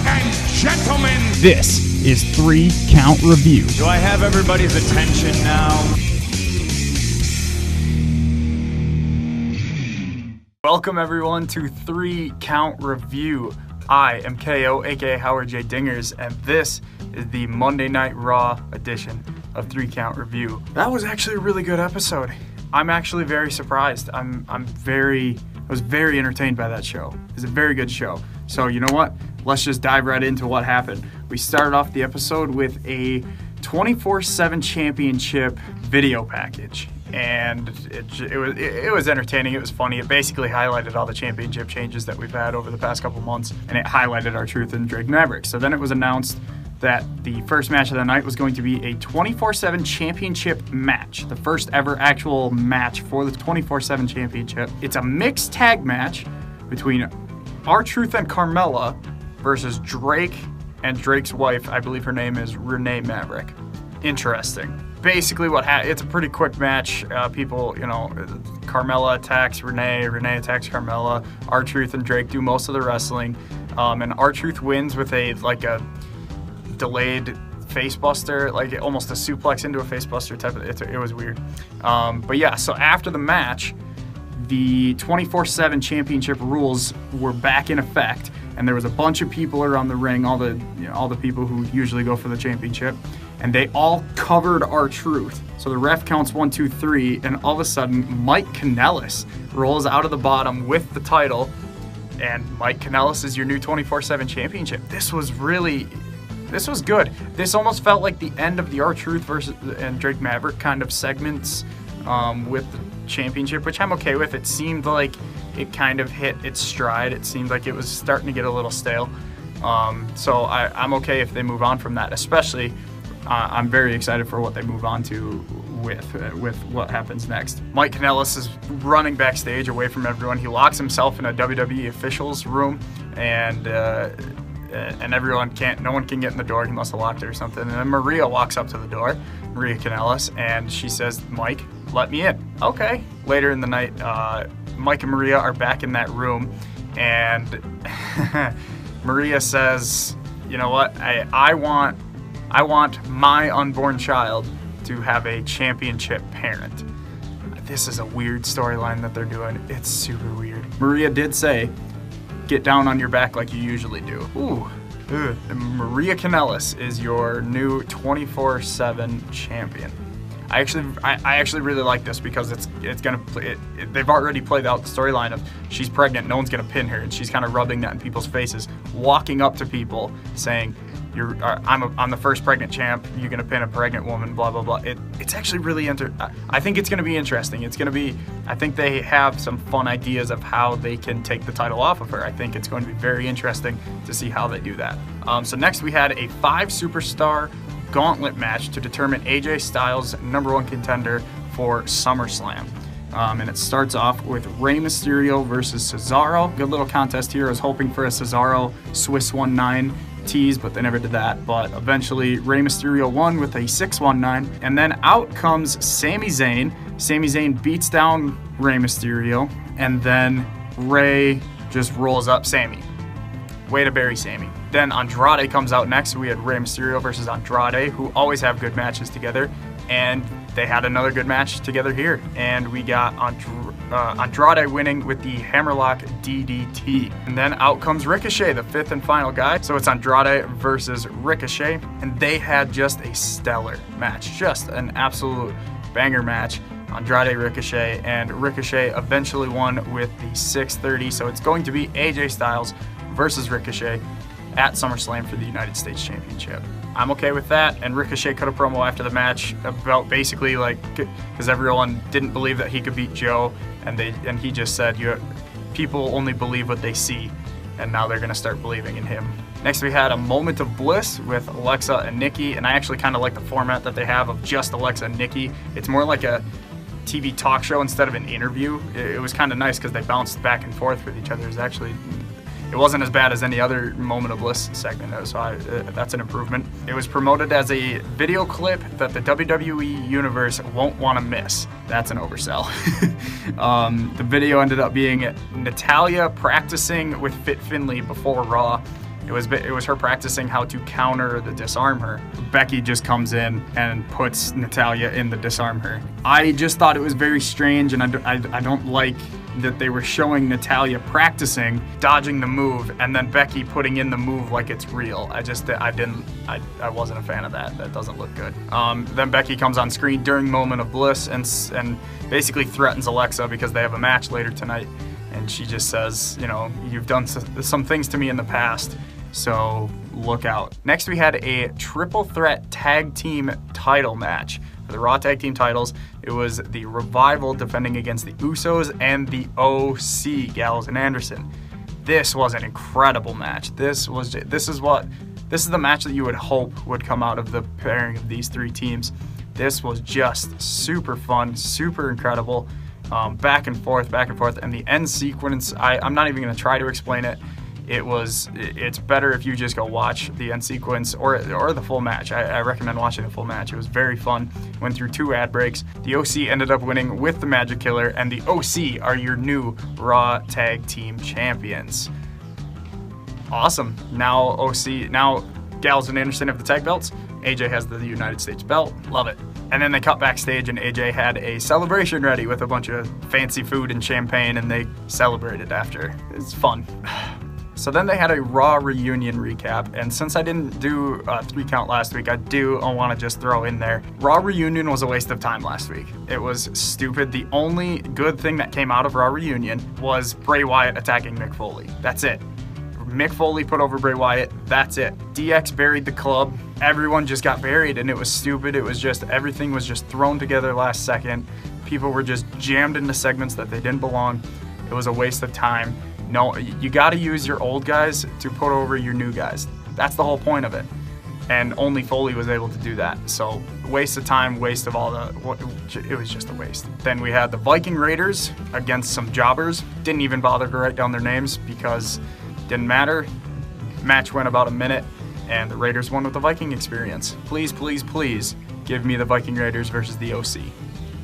and gentlemen, this is 3 Count Review. Do I have everybody's attention now? Welcome everyone to 3 Count Review. I am KO, aka Howard J. Dingers, and this is the Monday Night Raw edition of 3 Count Review. That was actually a really good episode. I'm actually very surprised. I was very entertained by that show. It was a very good show. So you know what? Let's just dive right into what happened. We started off the episode with a 24/7 championship video package. And it was entertaining. It was funny. It basically highlighted all the championship changes that we've had over the past couple months, and it highlighted R-Truth and Drake Maverick. So then it was announced that the first match of the night was going to be a 24/7 championship match, the first ever actual match for the 24/7 championship. It's a mixed tag match between R-Truth and Carmella versus Drake and Drake's wife. I believe her name is Rey Maverick. Interesting. Basically it's a pretty quick match. Carmella attacks Renee attacks Carmella. R-Truth and Drake do most of the wrestling, and R-Truth wins with a delayed facebuster, like almost a suplex into a facebuster type of. It was weird, but yeah. So after the match, the 24/7 championship rules were back in effect, and there was a bunch of people around the ring, all the people who usually go for the championship. And they all covered R-Truth. So the ref counts 1, 2, 3, and all of a sudden, Mike Kanellis rolls out of the bottom with the title, and Mike Kanellis is your new 24/7 championship. This was good. This almost felt like the end of the R-Truth versus and Drake Maverick kind of segments with the championship, which I'm okay with. It seemed like it kind of hit its stride. It seemed like it was starting to get a little stale. So I'm okay if they move on from that, especially. I'm very excited for what they move on to with what happens next. Mike Kanellis is running backstage away from everyone. He locks himself in a WWE officials room, and no one can get in the door. He must have locked it or something. And then Maria walks up to the door, Maria Kanellis, and she says, "Mike, let me in." Okay. Later in the night, Mike and Maria are back in that room, and Maria says, "You know what? I want my unborn child to have a championship parent." This is a weird storyline that they're doing. It's super weird. Maria did say, "Get down on your back like you usually do." Ooh. Ugh. Maria Kanellis is your new 24/7 champion. I actually really like this because it's gonna play. They've already played out the storyline of she's pregnant, no one's gonna pin her, and she's kind of rubbing that in people's faces, walking up to people saying, I'm the first pregnant champ. You're gonna pin a pregnant woman. Blah blah blah. It's actually really I think it's gonna be interesting. I think they have some fun ideas of how they can take the title off of her. I think it's going to be very interesting to see how they do that. So next we had a 5-superstar gauntlet match to determine AJ Styles' #1 contender for SummerSlam. And it starts off with Rey Mysterio versus Cesaro. Good little contest here. I was hoping for a Cesaro Swiss 1-9 tease, but they never did that. But eventually, Rey Mysterio won with a 6-1-9. And then out comes Sami Zayn. Sami Zayn beats down Rey Mysterio. And then Rey just rolls up Sami. Way to bury Sami. Then Andrade comes out next. We had Rey Mysterio versus Andrade, who always have good matches together. And they had another good match together here. And we got Andrade winning with the Hammerlock DDT. And then out comes Ricochet, the 5th and final guy. So it's Andrade versus Ricochet. And they had just a stellar match. Just an absolute banger match. Andrade Ricochet, and Ricochet eventually won with the 630. So it's going to be AJ Styles versus Ricochet at SummerSlam for the United States Championship. I'm okay with that, and Ricochet cut a promo after the match about basically because everyone didn't believe that he could beat Joe, and he just said, people only believe what they see, and now they're gonna start believing in him. Next we had a moment of bliss with Alexa and Nikki, and I actually kind of like the format that they have of just Alexa and Nikki. It's more like a TV talk show instead of an interview. It was kind of nice because they bounced back and forth with each other. It wasn't as bad as any other Moment of Bliss segment, so that's an improvement. It was promoted as a video clip that the WWE Universe won't want to miss. That's an oversell. The video ended up being Natalya practicing with Fit Finlay before Raw, It was her practicing how to counter the disarm her. Becky just comes in and puts Natalya in the disarm her. I just thought it was very strange, and I don't like that they were showing Natalya practicing dodging the move and then Becky putting in the move like it's real. I wasn't a fan of that. That doesn't look good. Then Becky comes on screen during Moment of Bliss and basically threatens Alexa because they have a match later tonight. And she just says, you know, you've done some things to me in the past, so look out. Next, we had a triple threat tag team title match. For the Raw tag team titles, it was the Revival defending against the Usos and the OC, Gallows and Anderson. This was an incredible match. This is the match that you would hope would come out of the pairing of these three teams. This was just super fun, super incredible. Back and forth, and the end sequence, I'm not even going to try to explain it. It's better if you just go watch the end sequence or the full match. I recommend watching the full match. It was very fun. Went through 2 ad breaks. The OC ended up winning with the Magic Killer, and the OC are your new Raw Tag Team Champions. Awesome. Now Gallows and Anderson have the tag belts. AJ has the United States belt. Love it. And then they cut backstage, and AJ had a celebration ready with a bunch of fancy food and champagne, and they celebrated after. It's fun. So then they had a Raw reunion recap, and since I didn't do a 3 count last week, I want to just throw in there. Raw reunion was a waste of time last week. It was stupid. The only good thing that came out of Raw reunion was Bray Wyatt attacking Mick Foley. That's it. Mick Foley put over Bray Wyatt. That's it. DX buried the club. Everyone just got buried, and it was stupid. It was just, everything was just thrown together last second. People were just jammed into segments that they didn't belong. It was a waste of time. No, you got to use your old guys to put over your new guys. That's the whole point of it. And only Foley was able to do that. So waste of time, waste of it was just a waste. Then we had the Viking Raiders against some jobbers. Didn't even bother to write down their names because didn't matter. Match went about a minute, and the Raiders won with the Viking experience. Please, please, please give me the Viking Raiders versus the OC.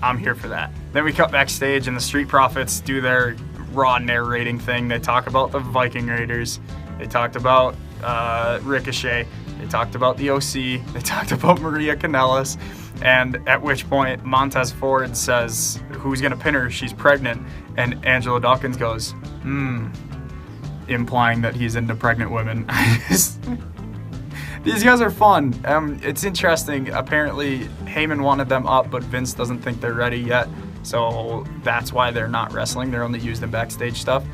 I'm here for that. Then we cut backstage, and the Street Profits do their Raw narrating thing. They talk about the Viking Raiders. They talked about Ricochet. They talked about the OC. They talked about Maria Kanellis. And at which point, Montez Ford says, who's going to pin her? She's pregnant. And Angelo Dawkins goes, implying that he's into pregnant women. These guys are fun. It's interesting. Apparently, Heyman wanted them up, but Vince doesn't think they're ready yet. So that's why they're not wrestling. They're only used in backstage stuff.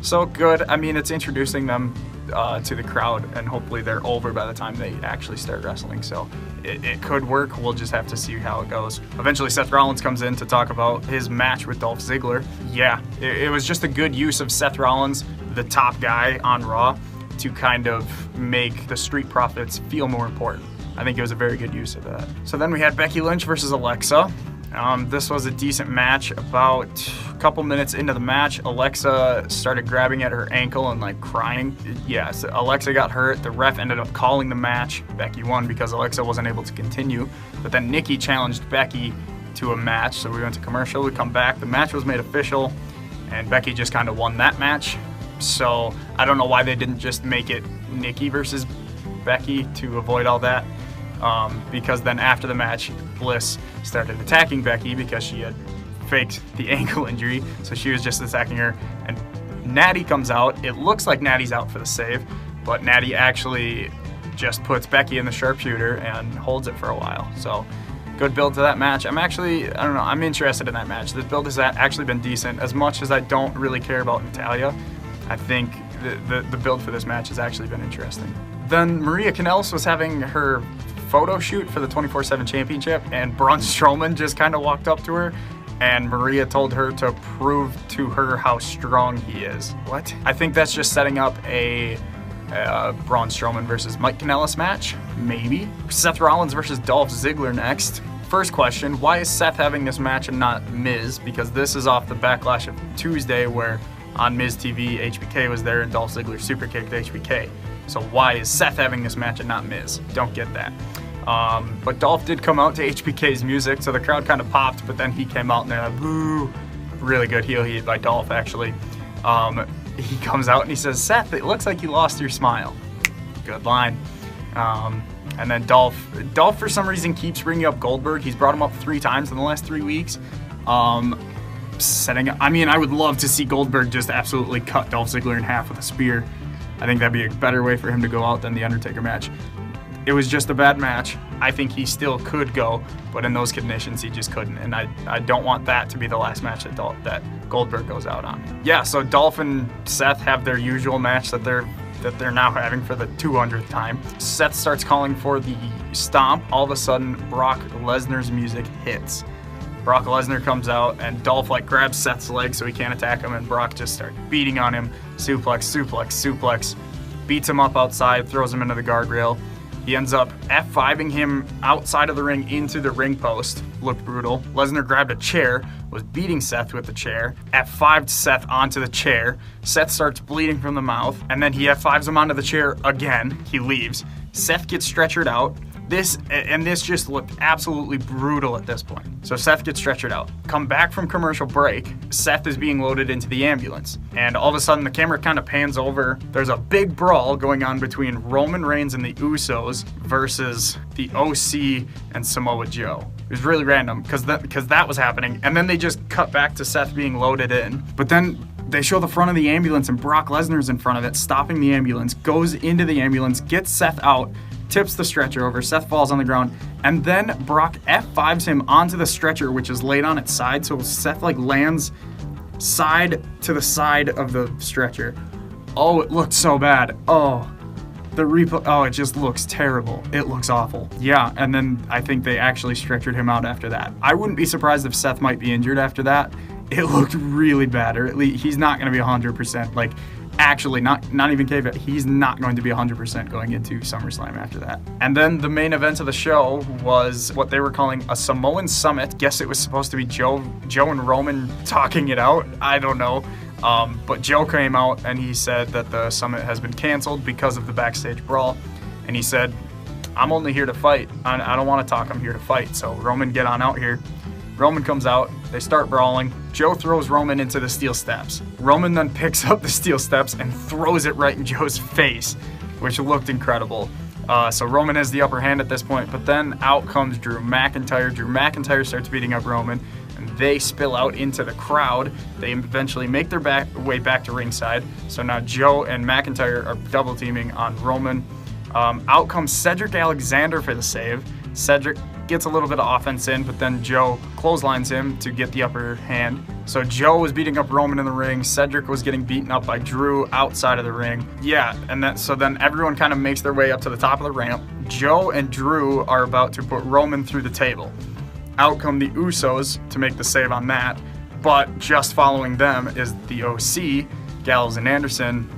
So good. I mean, it's introducing them to the crowd, and hopefully they're over by the time they actually start wrestling. So it could work. We'll just have to see how it goes. Eventually, Seth Rollins comes in to talk about his match with Dolph Ziggler. Yeah, it was just a good use of Seth Rollins, the top guy on Raw, to kind of make the Street Profits feel more important. I think it was a very good use of that. So then we had Becky Lynch versus Alexa. This was a decent match. About a couple minutes into the match, Alexa started grabbing at her ankle and like crying. Yeah, so Alexa got hurt. The ref ended up calling the match. Becky won because Alexa wasn't able to continue. But then Nikki challenged Becky to a match. So we went to commercial. We come back. The match was made official, and Becky just kind of won that match. So I don't know why they didn't just make it Nikki versus Becky to avoid all that. Because then after the match, Bliss started attacking Becky because she had faked the ankle injury, so she was just attacking her. And Natty comes out. It looks like Natty's out for the save, but Natty actually just puts Becky in the sharpshooter and holds it for a while. So good build to that match. I'm interested in that match. This build has actually been decent. As much as I don't really care about Natalya, I think the build for this match has actually been interesting. Then Maria Kanellis was having her photo shoot for the 24/7 championship, and Braun Strowman just kind of walked up to her, and Maria told her to prove to her how strong he is. What? I think that's just setting up a Braun Strowman versus Mike Kanellis match, maybe. Seth Rollins versus Dolph Ziggler next. First question, why is Seth having this match and not Miz? Because this is off the backlash of Tuesday where on Miz TV, HBK was there and Dolph Ziggler super kicked HBK. So why is Seth having this match and not Miz? Don't get that. But Dolph did come out to HBK's music, so the crowd kind of popped, but then he came out and they're like, boo. Really good heel heat by Dolph, actually. He comes out and he says, Seth, it looks like you lost your smile. good line. And then Dolph for some reason keeps bringing up Goldberg. He's brought him up 3 times in the last 3 weeks. I would love to see Goldberg just absolutely cut Dolph Ziggler in half with a spear. I think that'd be a better way for him to go out than the Undertaker match. It was just a bad match. I think he still could go, but in those conditions, he just couldn't. And I don't want that to be the last match that Goldberg goes out on. Yeah, so Dolph and Seth have their usual match that they're now having for the 200th time. Seth starts calling for the stomp. All of a sudden, Brock Lesnar's music hits. Brock Lesnar comes out, and Dolph grabs Seth's leg so he can't attack him, and Brock just starts beating on him. Suplex. Beats him up outside, throws him into the guardrail. He ends up F5ing him outside of the ring into the ring post. Looked brutal. Lesnar grabbed a chair, was beating Seth with the chair, F5'd Seth onto the chair. Seth starts bleeding from the mouth, and then he F5s him onto the chair again. He leaves. Seth gets stretchered out. This just looked absolutely brutal at this point. So Seth gets stretchered out. Come back from commercial break, Seth is being loaded into the ambulance. And all of a sudden the camera kind of pans over. There's a big brawl going on between Roman Reigns and the Usos versus the OC and Samoa Joe. It was really random because that was happening. And then they just cut back to Seth being loaded in. But then they show the front of the ambulance and Brock Lesnar's in front of it, stopping the ambulance, goes into the ambulance, gets Seth out, tips the stretcher over, Seth falls on the ground, and then Brock F5s him onto the stretcher, which is laid on its side, so Seth lands side to the side of the stretcher. Oh, it looked so bad. Oh, the replay, it just looks terrible. It looks awful. Yeah, and then I think they actually stretchered him out after that. I wouldn't be surprised if Seth might be injured after that. It looked really bad, or at least he's not going to be 100%. Actually, not even KV. He's not going to be 100% going into SummerSlam after that. And then the main event of the show was what they were calling a Samoan Summit. Guess it was supposed to be Joe and Roman talking it out. I don't know. But Joe came out and he said that the summit has been canceled because of the backstage brawl. And he said, I'm only here to fight. I don't want to talk. I'm here to fight. So Roman, get on out here. Roman comes out, they start brawling. Joe throws Roman into the steel steps. Roman then picks up the steel steps and throws it right in Joe's face, which looked incredible. So Roman has the upper hand at this point, but then out comes Drew McIntyre. Drew McIntyre starts beating up Roman, and they spill out into the crowd. They eventually make their way back to ringside. So now Joe and McIntyre are double teaming on Roman. Out comes Cedric Alexander for the save. Cedric gets a little bit of offense in, but then Joe clotheslines him to get the upper hand. So Joe was beating up Roman in the ring. Cedric was getting beaten up by Drew outside of the ring. Yeah, and then everyone kind of makes their way up to the top of the ramp. Joe and Drew are about to put Roman through the table. Out come the Usos to make the save on that, but just following them is the OC, Gallows and Anderson,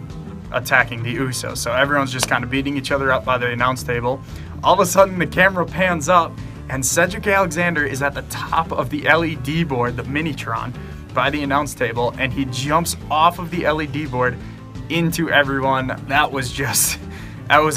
attacking the Usos. So everyone's just kind of beating each other up by the announce table. All of a sudden the camera pans up and Cedric Alexander is at the top of the LED board, the Minitron, by the announce table, and he jumps off of the LED board into everyone. That was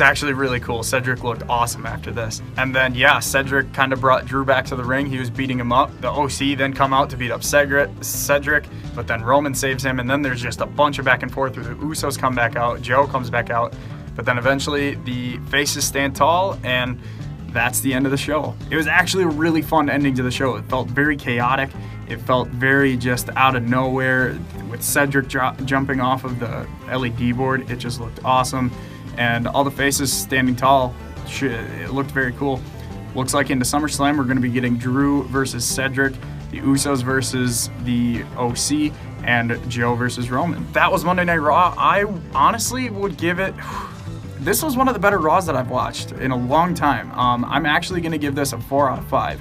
actually really cool. Cedric looked awesome after this. And then, Cedric kind of brought Drew back to the ring. He was beating him up. The OC then come out to beat up Cedric, but then Roman saves him, and then there's just a bunch of back and forth where the Usos come back out, Joe comes back out, but then eventually the faces stand tall, and that's the end of the show. It was actually a really fun ending to the show. It felt very chaotic. It felt very just out of nowhere with Cedric jumping off of the LED board. It just looked awesome. And all the faces standing tall, it looked very cool. Looks like into SummerSlam, we're going to be getting Drew versus Cedric, the Usos versus the OC, and Joe versus Roman. That was Monday Night Raw. I honestly would give it... This was one of the better Raws that I've watched in a long time. I'm actually going to give this a 4 out of 5.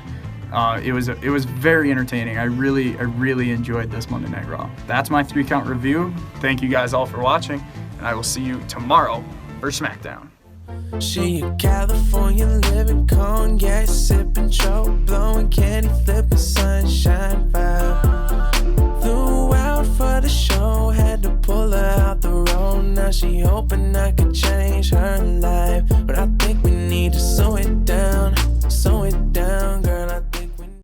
It was very entertaining. I really enjoyed this Monday Night Raw. That's my 3-count review. Thank you guys all for watching, and I will see you tomorrow for SmackDown. She a California living, cognac sipping, choke blowing, candy flipping, sunshine.